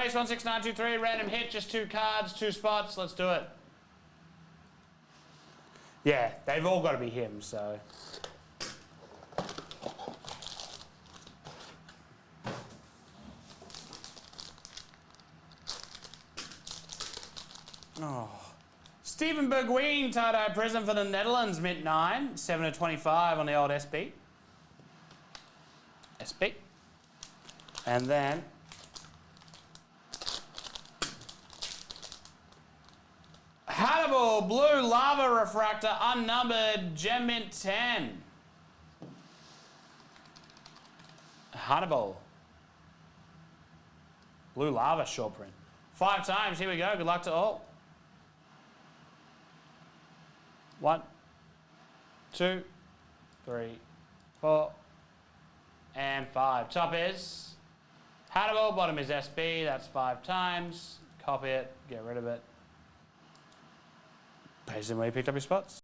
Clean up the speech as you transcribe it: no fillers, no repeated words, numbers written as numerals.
Ace 16923, random hit, just 2 cards, 2 spots. Let's do it. Yeah, they've all got to be him, so. Oh. Steven Bergwijn, tie-dye prism for the Netherlands, mint 9, 7/25 on the old SB. SB. And then Hannibal, blue lava refractor, unnumbered, gem mint 10. Hannibal. Blue lava short print. 5 times, here we go, good luck to all. 1, 2, 3, 4, and 5. Top is Hannibal, bottom is SB, that's 5 times. Copy it, get rid of it. Paste in where you picked up your spots.